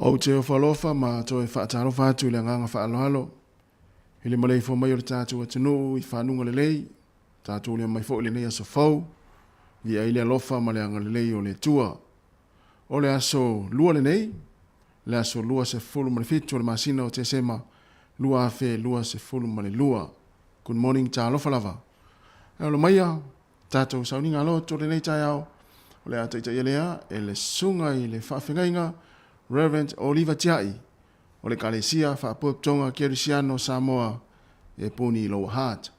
O te o whalofa ma to e whaataro whātu le nganga whaalohalo. Hele malei fo mai o le tātu atinu i whanunga le lei. Tātu le mai fo le nei aso fau. I aile alofa ma le anga le lei o le tua. O le aso lua le nei. Le aso lua se fulu ma le fitu o le masina o Tesema. Lua afe lua se fulu ma le lua. Good morning tā alofa lava. E o le maia, tātu sauninga alo to le nei tai au. O le ata ita ielea e le sunga i le whaafengainga. Reverend Oliver Tiai, o le kalesia whaapuaptonga Kerisiano Samoa e puni low heart.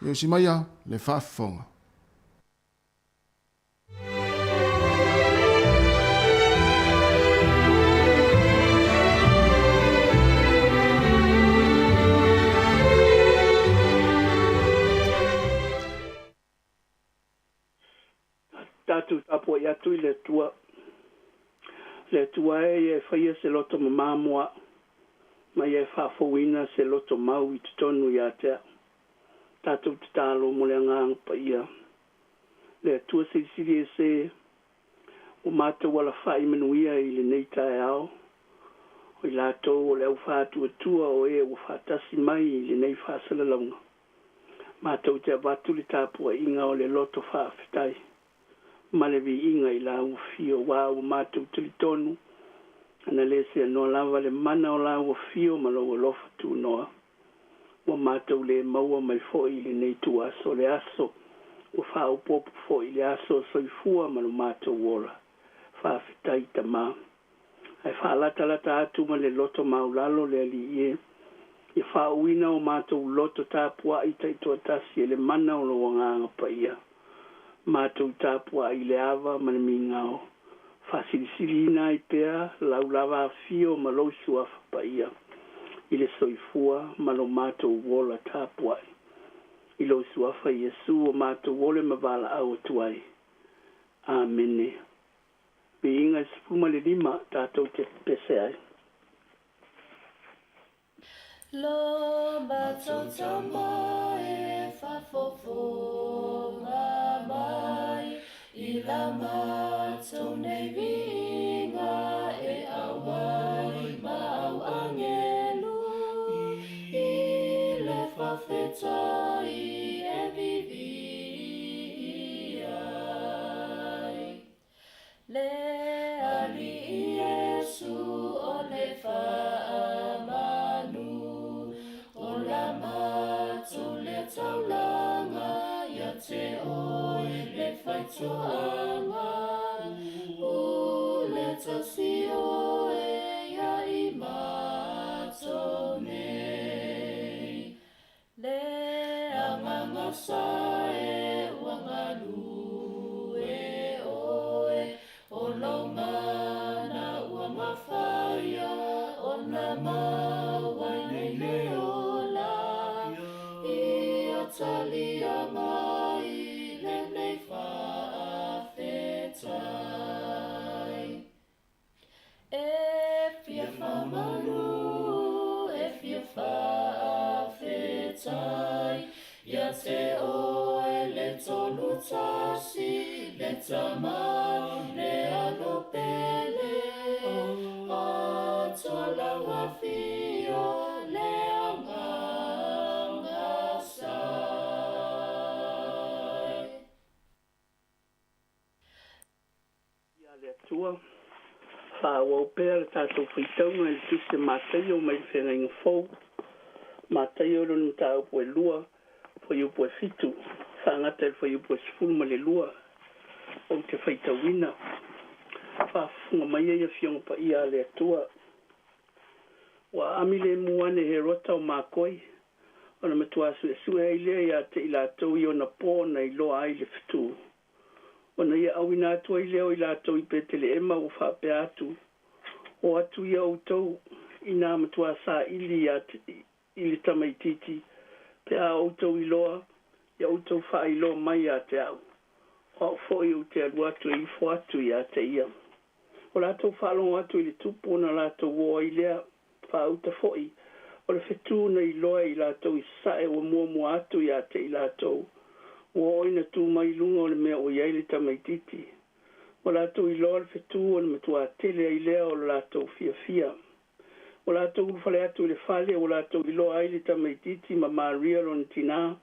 E o si maia le whaafonga. Tatu tapo ya tu le tua e faia se loto mamamua ma e fa foina se loto mau i tonu ya te tatu talo mo le ngang pa ia le tua se o mata wala fai menuia i le nei tai ao o i lato o le ufa tua o e o fatasi mai i le nei fa sala longa mata o te batu le tapu inga o le loto fa fitai malevi inga i la ufio wa o matu tonu ana lese no lava le mana o la ufio malo o lofa tu noa o matu le maua mai fo i le nei tu aso le aso o fa o popu fo i le aso soifua malo matu wola fa fitai tama ai fa lata atu ma le loto maulalo le ali e fa uina o matu loto tapua i taito atasi le mana o lo wanga pa ia mātou tāpua i le awa manamingao. Whasirisirina i pēr, laulawa fio malousu a whapaia. I le soifua, malo mātou wola tāpua. I lo suafa Yesu o mātou wole mavala au tuai. Amene. Me inga spuma le lima tātou te pese ai. Lo mātou tama e whafofo mai I la mātou nei vinga e awai mau angelu I le whawhetai e vivi ai Le ali Iesu o le whaamanu o la mātou le taulanga ia te oi le whaitoanga o le tasi oe ia I mātou nei le anganga sae wangalu e oe o lo mana ua mawhaia o na mawai nei le ola I o talia mai le nei whaafetai e fia whamanu e fia whaafetai ia te oe le tonu tasi le tamau le ano pele a tola wafio le anganga sai Ia le tua whaua pēr tātou whitaunga i tuse mātai o mai whenga inga fau mātai o ronu tāu poe lua foi upo fitu whangata foi upo sifuru ma le lua o te whaitawina whafunga mai e whionga pa ia le atua wa amile muane he rota o mākoi o na matuasu e sue ai lea ia te ilatou I o na pō na I loa ai le fitu o na ia awina atua I leo ilatou I petele ema o whape atu o atu ia o tau I nā matuasa ili ili tamaititi pe a auto I loa, ia auto wha I loa mai a te au. O fwoi o te aluatu I fuatu I a te ia. O lato whalongo atu I le tupu na lato woa I lea wha auta fwoi. O le whetu na I loa I lato I sae o mua atu I a te I lato. O oina tu mai lunga o le mea o iaile tamaititi. O lātou I loa le whetu o le matua tele I lea o lātou fia. O lātou urufale atu le fale o lātou I loa aile tamaititi ma Maria lon tina.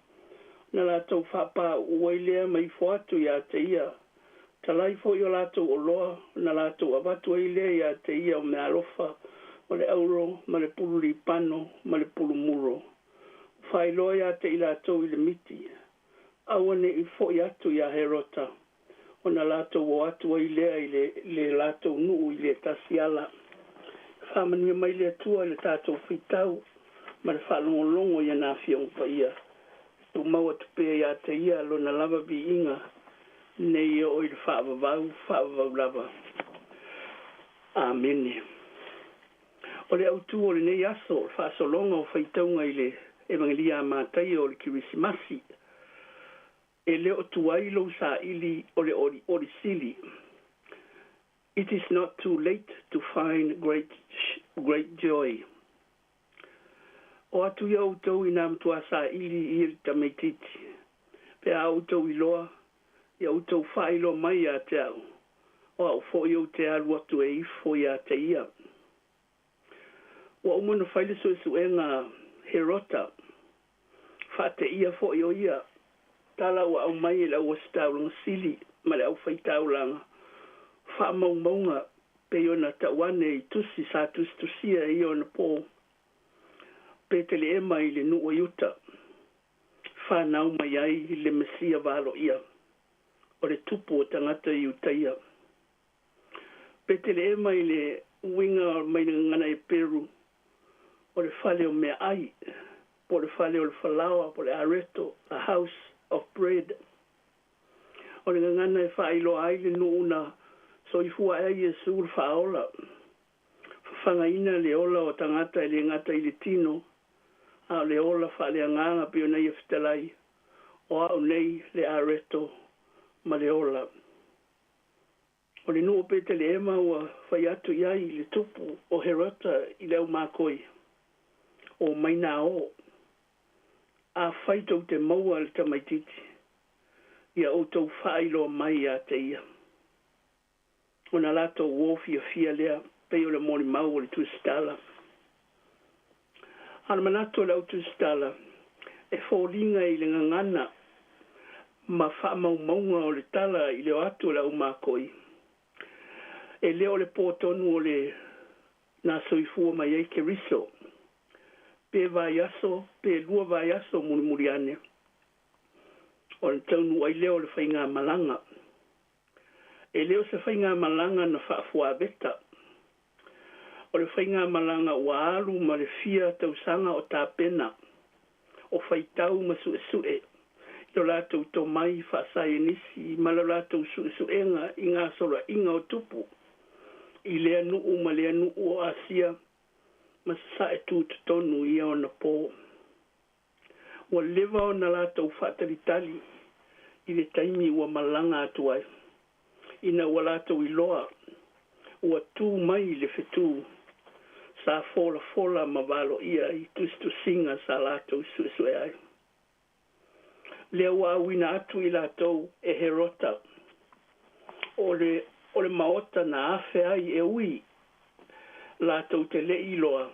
Na lātou whapa uai lea mai foatu ia te ia. Talai fo I o lātou o loa na lātou avatu ai lea ia te ia o me alofa o le auro ma le pulu li pano ma le pulu muro. Whai loa ia te I lātou I le miti. Awane I fo I atu ia herota. O na lātou o atu ai lea I le lātou nuu I le tasiala. Whamania mai le atua I le tātou whitau ma le whalongolongo ia nā whiong pa ia. Tu maua tupea ia te ia lo na lava bi inga nei o I le whaavavau lava. Amene. O le autu o le nei aso, le whaasolonga o whaitaunga I le evangelia mātai o le kirisimasi. E leo tuailo sa ili o le sili. It is not too late to find great joy. O atu ia utou I nā mtua sa ili I le tamaititi. Pe a utou I loa, ia utou whailo mai a te au. O au fo I o te alu atu e ifo I a te ia. O umana whaile suenga herota. Wha te ia fo I o ia. Tala wa au mai la o staulanga sili ma le au whaitaulanga. Wha maunga pe ona tawane I tusi sa tusia I ona pō. Pe te le ema I le nua yuta. Wha nau mai ai I le mesia valo ia. O le tupu o tangata I utaia. Pe te le ema I le winga mai ngana e Peru. O le whale o mea ai. Po le whale o le whalawa, po le areto, a house of bread. O le ngana e whailo ai le nuuna, so I fua ai e sur whaola. Whangaina le ola o tangata I le ngata I le tino, a le ola whale anganga pio nei e whitalai, o au nei le areto ma le ola. O le nuu pete le ema ua whaiatu iai le tupu o herota I leo mākoi, o maina o. A whaitou te maua le tamaititi, ia o tau whailo mai a te ia. O na lato wofia fia lea, peo le mori mau o le tustala. Ana manato le au tustala, e fōringa I le ngangana, ma wha maunga o le tala I le atu le au mākoi. E leo le pōtonu o le nā soifua mai e ke riso. Pe vai aso, pe lua vai aso muriane. O le taunu ai leo le whainga malanga. E leo se whainga malanga na whaafua beta. O le whainga malanga ua alu ma le fia tausanga o tā pena. O whaitau ma sue. I o lātou tō mai whaasai nisi, ma le lātou suenga I ngā sora inga o tupu. I lea nuu ma lea nuu o Asia. Ma sa e tūtu tonu ia o na pō. Ua lewa o na lātou whātaritali I le taimi ua malanga atu ai. Ina ua lātou I loa. Ua tū mai le whetū. Sa fola ma walo ia I tustu singa sa lātou suesue ai. Lea ua awina atu I lātou e herota. O le maota na afe ai e ui. Lātou te le iloa.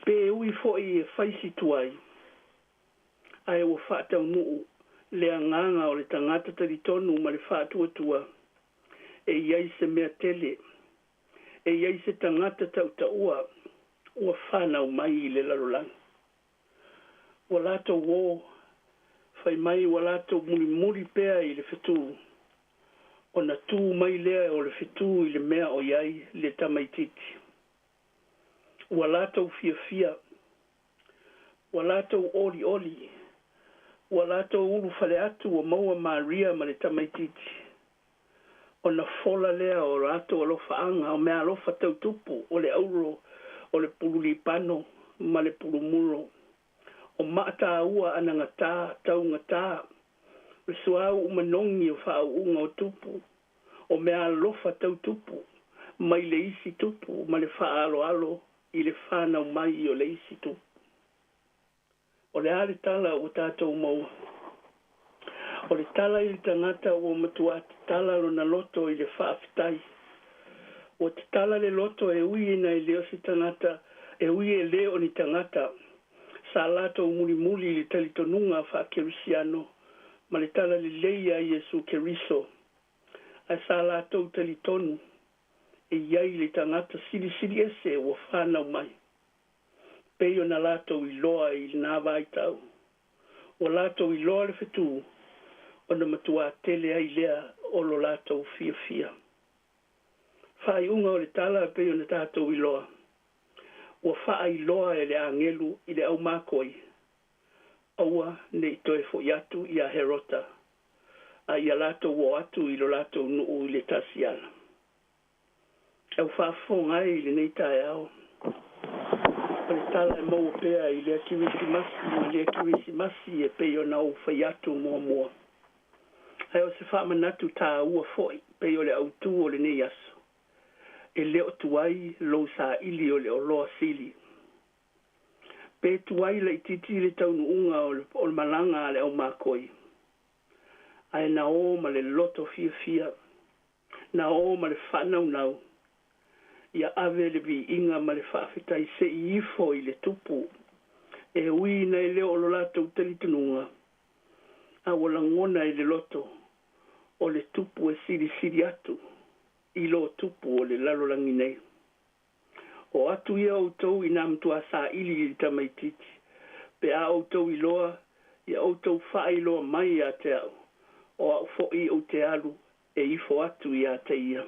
Pe ui fo I e whaisi tuai. Ai ua whātau nuu. Le anganga o le tangata taritonu ma le whātuatua. E iai se mea tele. E iai se tangata Tautua. Ua whanau mai I le larolang. Ua lātou wō. Whai mai ua lātou muri pēa I le whetū. O na tū mai lea o le whetū I le mea o iai le tamaititi. Ua lātou fia. Ua lātou oli. Ua lātou uru whale atu o maua Maria ma le tamaititi. O na fola lea o lātou alofa anga o mea alofa tautupu o le auro o le pulu pano ma le pulu muro. O maata ua anangata tau ngata. Le suau umanongi o whao unga o tupu. O mea alofa tautupu. Mai le isi tupu ma le wha alo I le whanau mai o le isi tupu. O le ale tala o tātou maua. O le tala i le tangata o matua te tala lo na loto i le whaafitai. O te tala le loto e ui ina i leo si tangata, e ui e leo ni tangata. Sa lato muli muli le talitonunga whaakerusiano, ma le tala le leia i Yesu Keriso. A sa lato talitonu, e iai le tangata siri siri ese o whanau mai. Peio na lato i loa i nā vai tau. O lato i loa le whetu, o na matua tele ai lea o lo lato fia fia. Whai unga o le tala peio na tātou i loa. O whai loa e le angelu i le au mākoi. Aua ne i toe fo iatu i a herota. A i a lato o atu i lo lato nuu i le tasiana. Au whaafonga i le nei tae au. O le tala e mau pea i le kirisi masi e peio na o whaiatu mua mua. Ai o se whaamanatu tā ua foi peio le autu o le nei aso. E leo tuai lo sa ili o le oloa sili. Pe tuai le ititi le taunu unga o le malanga le au makoi. Ai na o ma le loto fia fia. Na o ma le whanau nau. Ia ave le vi inga ma le whaafitai se i ifo i le tupu. E ui na i leo lo lato utalitununga. A wala ngona i le loto. O le tupu e siri siri atu. I lo tupu o le lalolangi nei. O atu ia outou i namtua sa ili i tamaititi. Pe a outou i loa, ia outou wha i loa mai a te au. O au fo i o te alu, e ifo atu i a te ia.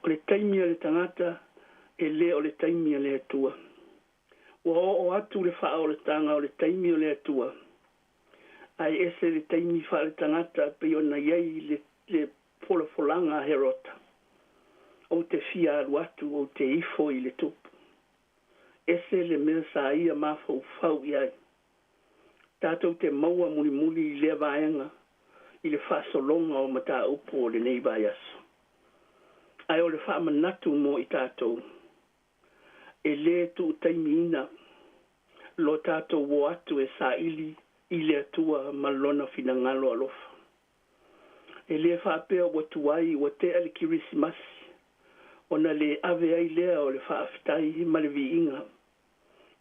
O le taimia le tangata, e le o le taimia le atua. O atu le wha o le tanga o le taimia le atua. Ai ese le taimi wha le tangata, pe o na iei le folanga herota. O te fia alu atu o te ifo i le tupu. Ese le mea sa ia mafau fau iai. Tātou te maua muli muli i le vaenga i le whaasolonga o mata upo o le nei vai aso. Ai o le whaamanatu mo i tātou. E le tu taimina lo tātou o atu e sa ili i le atua malona fina ngalo alofa. E le whaapea o tuai o te ali kirisimasi. O na le ave ai lea o le whaafitai ma le vi inga.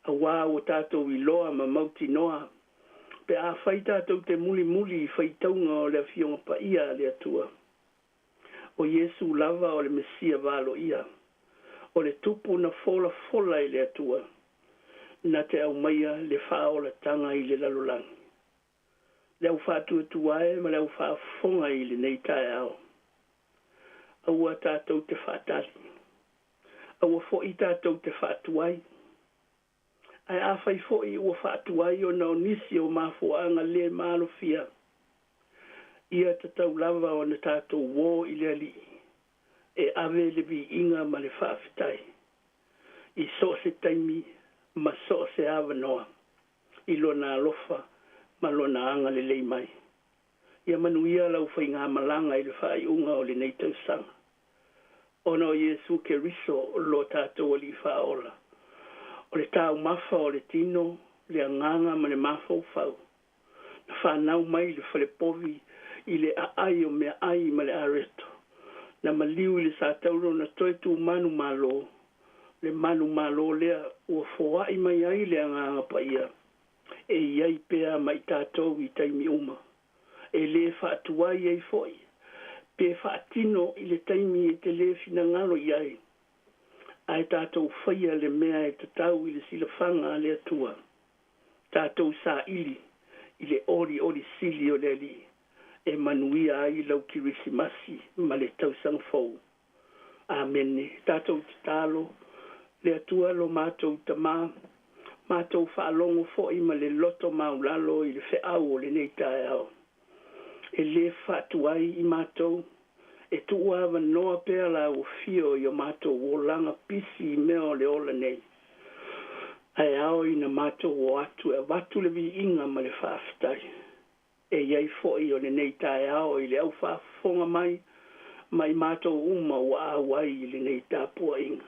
A wā o tātou i loa ma mauti noa. Pe a whai tātou te muli muli i whaitaunga o le fionga pa ia le atua. O Yesu lava o le Mesia valo ia. O le tupu na fola fola i le atua. Na te au maia le whaola tanga i le lalolangi. Le au whātua tuae ma le au whaafonga i le nei tae au. Aua tātou te whaatali. Aua fo i tātou te whaatuai. Ai a whai fo i ua whaatuai o na onisi o mafuanga le malo fia. Ia tatau lava o na tātou wō i le ali. E ave le vi inga ma le whaafitai. I so se taimi ma so se awanoa. I lona alofa ma lona anga le lei mai. Ia manuia lau whai ngā malanga i le whai unga o le nei tausanga. Ono Yesu Keriso lo tātou li whaola. O le tāu mafa o le tino, le anganga ma le mafa o whau. Na whanau mai le whalepovi i le aai o mea ai ma le areto. Na maliu i le sātauro na toi tu manu malo. Le manu malo lea ua foa i mai ai le anganga pa ia. E iai pea mai tātou i taimi uma. E le whaatuai ei foi. Pe whaatino i le taimi e te le fina ngalo iai. Ai tātou whaia le mea e tatau i le silafanga le atua. Tātou sa ili i le ori sili o le li. E manuia ai lau kirisimasi ma le tausang fau. Amene. Tātou titalo le atua lo mātou tamā. Mātou whaalongo fo i ma le loto maulalo i le wheau o le neitae au. E le whaatuai i mātou. E tuawa noa pēr la o fio i o mātou o langa pisi i mea o le ola nei. Ai ao i na mātou o atu e watu le vi inga ma le whaafitai. E iai fo i o le nei tae ao i le au whaafonga mai mātou uma o awai i le nei tāpua inga.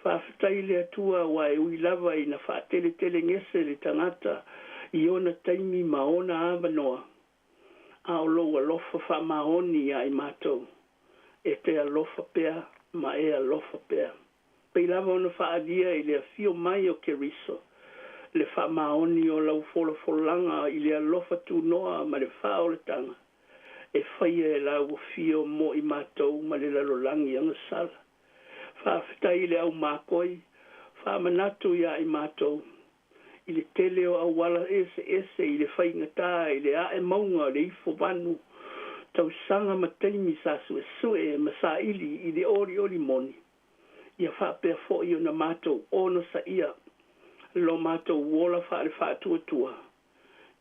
Whaafitai le atua wa e ui lava i na whaatele tele ngese le tangata i ona taimi ma ona awa noa. a o lo alofa whamaoni ia I mātou. E te alofa pea, ma e alofa pea. Pei lava ona whaalia I le fio mai o ke riso. Le whamaoni o lau fola folanga I le alofa tu noa ma le wha o le tanga. E whaia e lau fio mo I mātou ma le lalolangi anga sala. Whaafetai le au mākoi, whaamanatu ia I mātou. I le tele o awala ese I le whaingatā, I le ae maunga, le ifo wanu. Tau sanga mataimi sa sue ma sa ili I le ori moni. Ia whaapea fo I o na mātou ono sa ia. Lo mātou wola wha le whātua.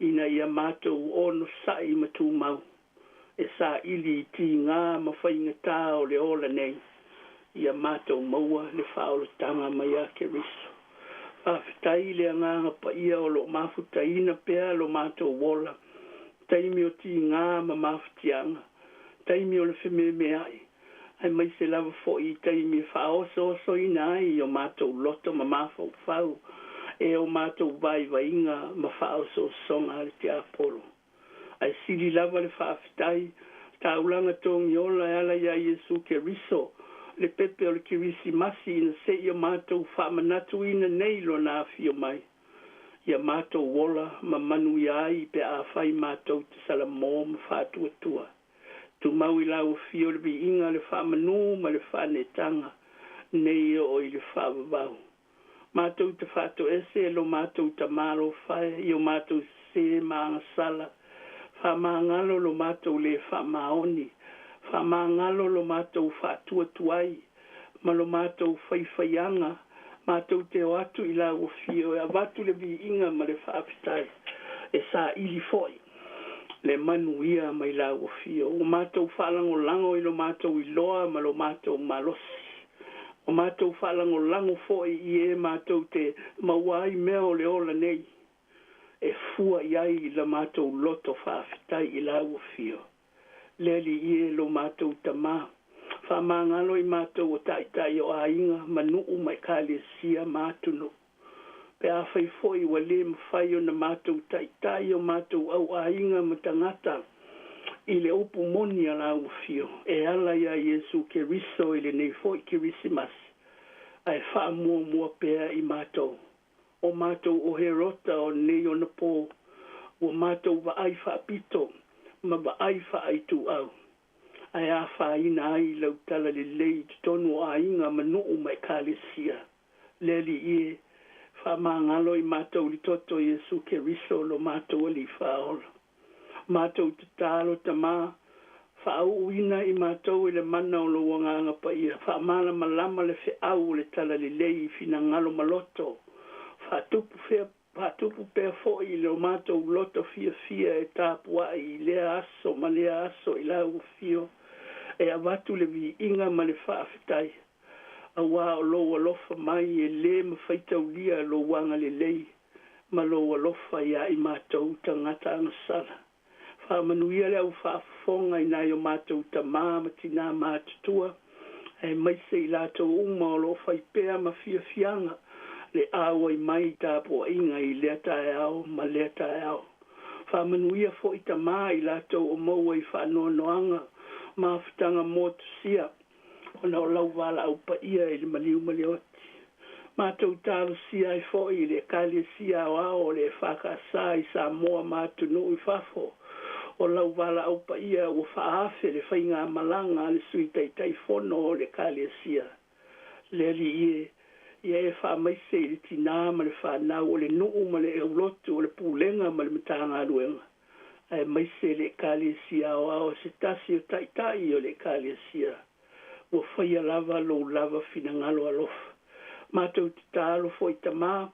Ina ia mātou ono sa I matu mau. E sa ili ti ngā ma whaingatā o le ola nei. Ia mātou maua le whaolo tanga mai a ke riso. Whawhetai le anganga pa ia o lo mawhutaina pea lo mātou wola. Taimi o ti ngā ma mawhutianga. Taimi o le whime me ai. Ai mai se lava fo I taimi whaoso oso ina ai o mātou loto ma mawhau whau. E o mātou vai inga ma whaoso songa le te apolo. Ai siri lava le whawhetai. Taulanga tongi ola e ala ia Yesu ke riso. Le pepe o le kirisi masi ina se ia mātou whaamanatu ina nei lo nā fio mai. Ia mātou wola ma manu iai pe a whai mātou te salamo ma whātua. Tu mau I lau fio le bi inga le whaamanu ma le whaanetanga. Nei o I le whaavavau. Mātou te whātou ese lo mātou ta mālo whai. Io mātou se maanga sala. Whaamangalo lo mātou le whaamaoni. Whamangalo lo mātou whātua tuai, ma lo mātou whaiwhaianga, mātou te o atu I lau fio, e avatu le vi inga ma le whaapitai, e sa ili foi, le manu ia ma I lau fio, o mātou whalango lango I lo mātou I loa ma lo mātou malosi, o mātou whalango lango foi I e mātou te mawai mea o le ola nei, e fua iai la mātou loto whaapitai I lau fio. Leli ie lo mātou tamā. Whamangalo I mātou o taitai o ainga manuu mai kālesia mātunu. Pe a whaifoi wa le mwhai o na mātou taitai o mātou au ainga matangata. I le upu moni ala au fio. E ala ia Yesu ke riso I le nei foi ke risimasi. Ai wha mua pea I mātou. O mātou o herota o nei o na pō. O mātou wa ai wha pito. Ma ba ai wha ai tu au. Ai a wha ina ai lau tala le lei te tonu a inga manuu mai kālesia. Leli ie, wha māngalo I mātou li toto Yesu ke riso lo mātou ali whaola. Mātou te tālo ta mā, wha au ina I mātou I le mana o lo wanganga pa ia. Wha māla malama le whi au le tala le lei fina ngalo maloto. Wha tupu whea Patupu pea foi le mātou loto fia e tāpua I lea aso ma lea aso I lau fio e avatu le vi inga ma le whaafetai. A wā o lo alofa mai e le ma whaitau lia lo wanga le lei ma lo alofa ia I mātou tangata angasala. Whaamanuia le au whaafonga I nai o mātou ta māma tina mātutua e maise I lātou uma o lo whaipea ma fia fianga. Le awa I mai tāpua inga I lea tae au, ma lea tae au. Whamanuia fo I ta mā I lātou o maua I whanoanoanga, mā whitanga mōtu sia, o na o lau wala au pa ia I le maliu malioti. Mātou tālu sia I fo I le kālia sia o ao le whakasa I Samoa mātunu I whafo. O lau wala au pa ia o whaafe le whainga malanga le sui tai fono o le kālia sia. Leli ie. Ia e wha maise I le tina ma le whanau o le nuu ma le eulotu o le pūlenga ma le mitanga aruenga. Ai maise le kālesia o ao se tasi o taitai o le kālesia. Ua whaia lava lo lava fina ngalo alofa. Mātou te tālo fo I tamā,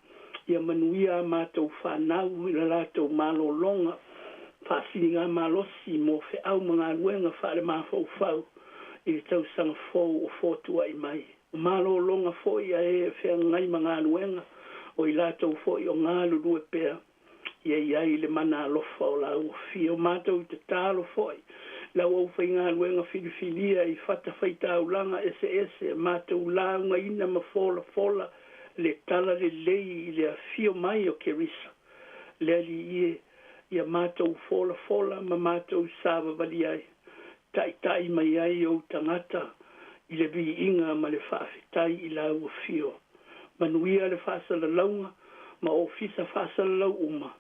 ia manuia mātou whanau I la lātou mālo longa. Whaasininga mālosi mo whe au mga aruenga wha le māwhau whau. I le tau sanga fōu o fōtua I mai. Malo longa foi a e whea ngai mga anuenga o I lātou foi o ngā lulu e pēr. Ia le mana alofa o lau fio mātou te tālo foi. Lau au whai ngā anuenga filifilia I whata whaita au langa ese mātou launga ina ma fola le tala le lei I le fio mai o kerisa. Leli ie ia mātou fola ma mātou sāwa wali ai. Tai mai ai o tangata i le vi inga ma le whaafetai i la ua fio. Manuia le whaasala launga ma ofisa whaasala lau uma.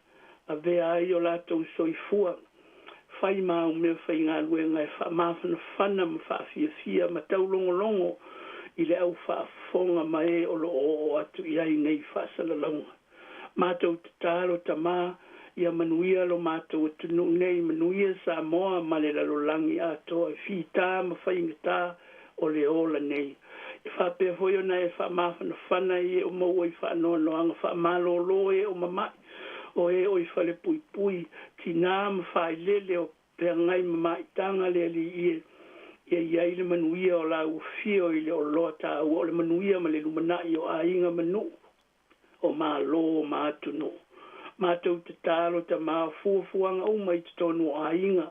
A vea ai o lātou soifua. Whai mā umea whai ngā luenga e whaamāwhana whana ma whaafia ma taulongolongo i le au whaafonga ma e o lo o atu i ai nei whaasala launga. Mātou te tālo ta mā ia manuia lo mātou tunu nei manuia Samoa ma le lalolangi atoa e whita ma whaingata o le ola nei. E whapea foi ona e whaamāwhana whana i e o maua i whaanoa noanga whaamalo lo e o mamai o e o i whale pui tina ma whailele o pea ngai mamai tanga le ali i e iai le manuia o la ufio i le o loa tā o le manuia ma le lumanai o a inga manu o mā lo o mā tunu. Mātou te tālo ta mā fuafuanga o mai te tonu a inga,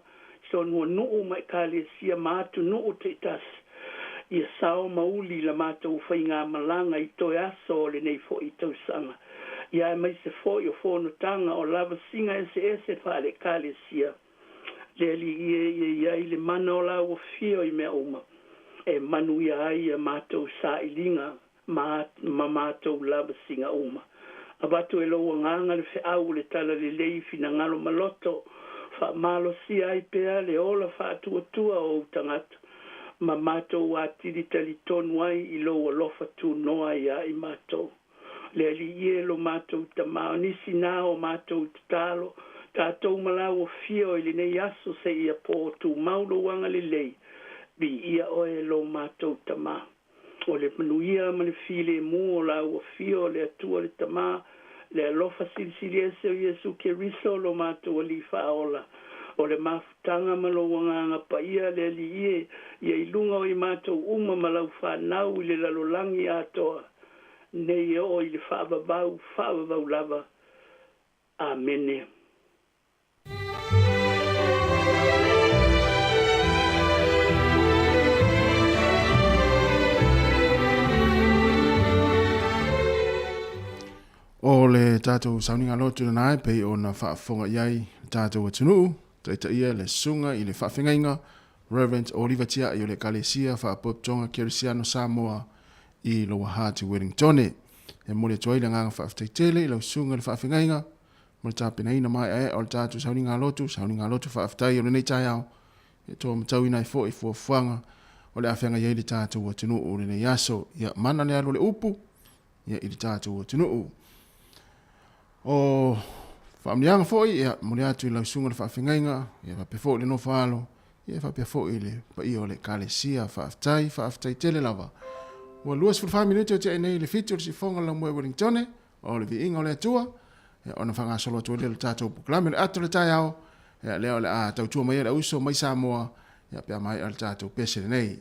tonu o nuu mai kāle sia mātu nuu te tas. Ia sao mauli la mātou whai ngā malanga i toi aso o le nei fo i tau sanga. Ia mai se fo i o fono tanga o lava singa ese whale kāle sia. Le li ia i le mana o la o fio i mea uma. E manu ia ai a mātou sa ilinga ma mātou lava singa uma. Abatu e loa nganga le au le tala le lei fina ngalo maloto. Fa malo si ai pea le ola fa atua o tangata. Ma mato wa tiri tali tonu ai i loa lofa tu noa ia i mato. Le ali ielo mato ta maonisi na o mato talo. Tātou malawo fio i le nei aso se ia po tu maulo wanga le lei. Bi ia oe lo mato ta maa. O le manuia ma le file mu o la ua fio le atua le tamā le alofa silisili ese o Iesu Keriso lo mātua li whaola. O le mafutanga ma lo wanganga pa ia le li ia ilunga o i mātou uma ma lau whanau i le lalolangi atoa. Nei o i le whaavavau lava. Amene. O le tātou sauninga lotu na nai pei o na whaafonga iai tātou atunu, taita ia le sunga i le whaafengainga, Reverend Oliver Tia i o le Kalesia whaapoptonga Kerisiano Samoa i lo wahati Wellingtone. E mole tuai le nganga whaaftaitele i lau sunga le whaafengainga, mole tāpena ina mai o le tātou sauninga lotu whaaftai o le nei tai au, e tō matau ina i fo i fuafuanga o le awhenga iai le tātou atunu o le nei aso, ia mana le alo le upu, ia i le tātou atunu. O whaamnianga foi, ia mole atu i lau sunga le whaafengainga, ia whape fo le no whaalo, ia whape fo i le pa i o le Kalesia whaaftai tele lava. Ua luas fulfaa minute o te enei le fitu o le sifonga la mwe Wellingtone, o le vi inga o le atua, ia ona whanga solo atua le tātou puklame le atu le tai au, ia leo le a Tautua mai le uso mai Samoa, ia pia mai al tātou pese le nei.